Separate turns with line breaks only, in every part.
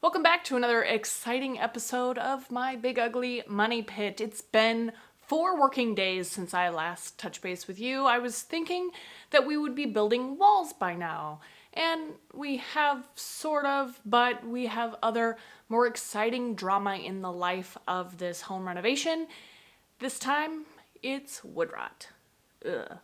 Welcome back to another exciting episode of my Big Ugly Money Pit. It's been 4 working days since I last touched base with you. I was thinking that we would be building walls by now. And we have sort of, but we have other more exciting drama in the life of this home renovation. This time, it's wood rot. Ugh.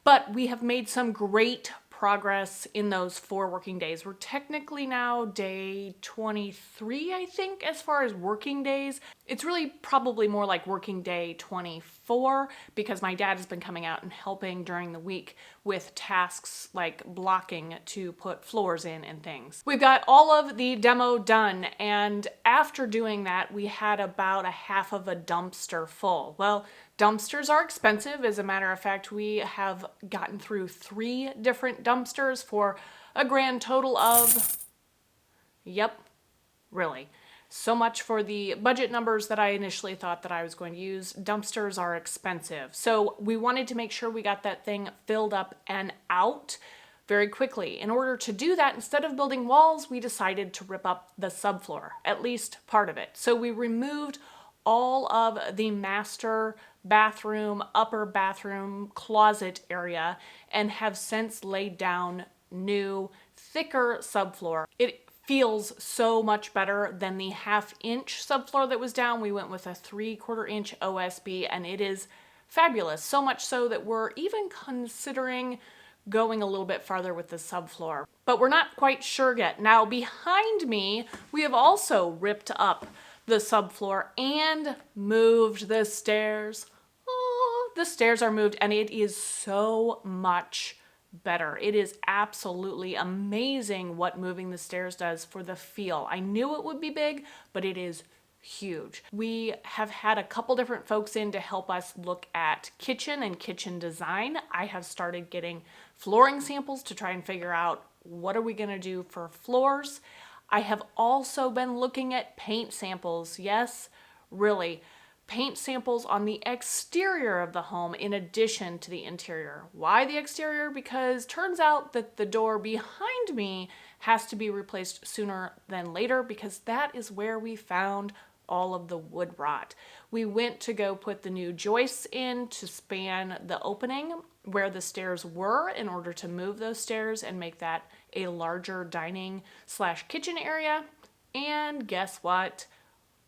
But we have made some great progress in those 4 working days. We're technically now day 23, I think, as far as working days. It's really probably more like working day 24 because my dad has been coming out and helping during the week with tasks like blocking to put floors in and things. We've got all of the demo done, and after doing that, we had about a half of a dumpster full. Well, dumpsters are expensive. As a matter of fact, we have gotten through 3 different dumpsters for a grand total of, yep, really. So much for the budget numbers that I initially thought that I was going to use. Dumpsters are expensive. So we wanted to make sure we got that thing filled up and out very quickly. In order to do that, instead of building walls, we decided to rip up the subfloor, at least part of it. So we removed all of the master bathroom, upper bathroom, closet area, and have since laid down new, thicker subfloor. It feels so much better than the 1/2 inch subfloor that was down. We went with a 3/4 inch OSB, and it is fabulous. So much so that we're even considering going a little bit farther with the subfloor. But we're not quite sure yet. Now, behind me, we have also ripped up the subfloor and moved the stairs. Oh, the stairs are moved, and it is so much better. It is absolutely amazing what moving the stairs does for the feel. I knew it would be big, but it is huge. We have had a couple different folks in to help us look at kitchen and kitchen design. I have started getting flooring samples to try and figure out what are we going to do for floors. I have also been looking at paint samples. Yes, really. Paint samples on the exterior of the home in addition to the interior. Why the exterior? Because turns out that the door behind me has to be replaced sooner than later because that is where we found all of the wood rot. We went to go put the new joists in to span the opening where the stairs were in order to move those stairs and make that a larger dining/kitchen area. And guess what?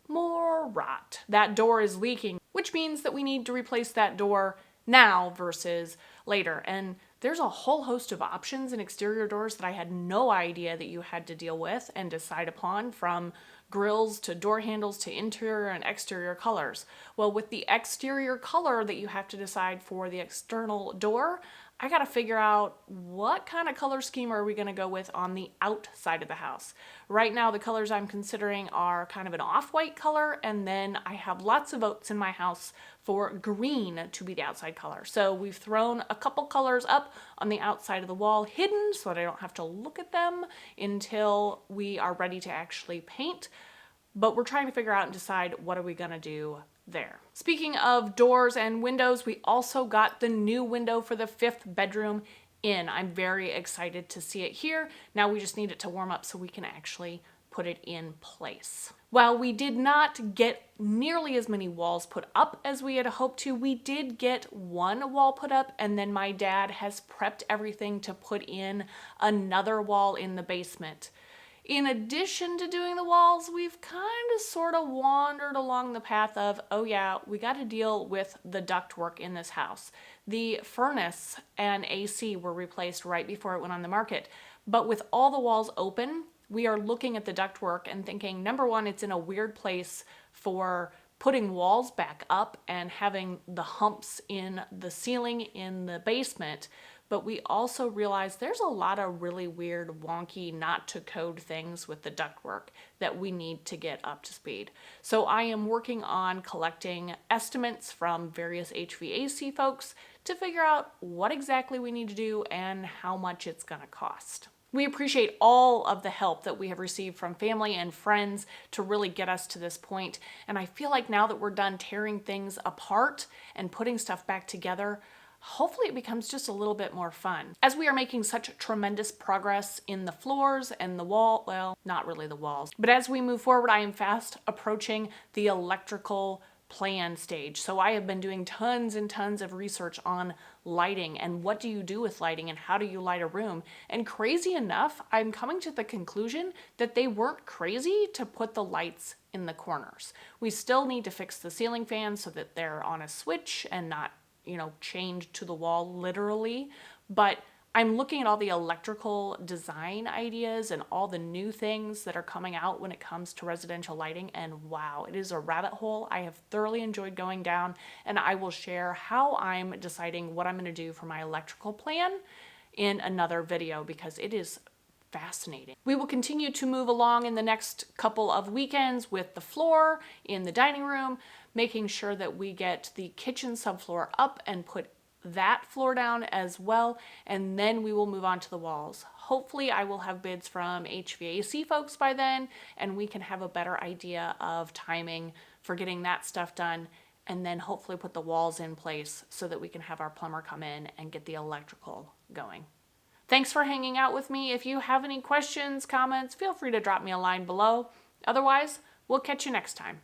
More rot. That door is leaking, which means that we need to replace that door now versus later. And there's a whole host of options in exterior doors that I had no idea that you had to deal with and decide upon, from grills to door handles to interior and exterior colors. Well, with the exterior color that you have to decide for the external door, I got to figure out what kind of color scheme are we going to go with on the outside of the house. Right now, the colors I'm considering are kind of an off-white color, and then I have lots of votes in my house for green to be the outside color. So we've thrown a couple colors up on the outside of the wall, hidden so that I don't have to look at them until we are ready to actually paint. But we're trying to figure out and decide what are we going to do there. Speaking of doors and windows, we also got the new window for the 5th bedroom in. I'm very excited to see it here. Now we just need it to warm up so we can actually put it in place. While we did not get nearly as many walls put up as we had hoped to, we did get 1 wall put up, and then my dad has prepped everything to put in another wall in the basement. In addition to doing the walls, we've kind of sort of wandered along the path of, oh yeah, we got to deal with the ductwork in this house. The furnace and AC were replaced right before it went on the market. But with all the walls open, we are looking at the ductwork and thinking, number one, it's in a weird place for putting walls back up and having the humps in the ceiling in the basement. But we also realized there's a lot of really weird, wonky, not to code things with the ductwork that we need to get up to speed. So I am working on collecting estimates from various HVAC folks to figure out what exactly we need to do and how much it's going to cost. We appreciate all of the help that we have received from family and friends to really get us to this point. And I feel like now that we're done tearing things apart and putting stuff back together, hopefully it becomes just a little bit more fun. As we are making such tremendous progress in the floors and the wall, well, not really the walls, but as we move forward, I am fast approaching the electrical plan stage. So I have been doing tons and tons of research on lighting and what do you do with lighting and how do you light a room. And crazy enough, I'm coming to the conclusion that they weren't crazy to put the lights in the corners. We still need to fix the ceiling fans so that they're on a switch and not, chained to the wall literally. But I'm looking at all the electrical design ideas and all the new things that are coming out when it comes to residential lighting, and wow, it is a rabbit hole I have thoroughly enjoyed going down, and I will share how I'm deciding what I'm going to do for my electrical plan in another video because it is fascinating. We will continue to move along in the next couple of weekends with the floor in the dining room, making sure that we get the kitchen subfloor up and put that floor down as well, and then we will move on to the walls. Hopefully I will have bids from HVAC folks by then, and we can have a better idea of timing for getting that stuff done, and then hopefully put the walls in place so that we can have our plumber come in and get the electrical going. Thanks for hanging out with me. If you have any questions, comments, feel free to drop me a line below. Otherwise, we'll catch you next time.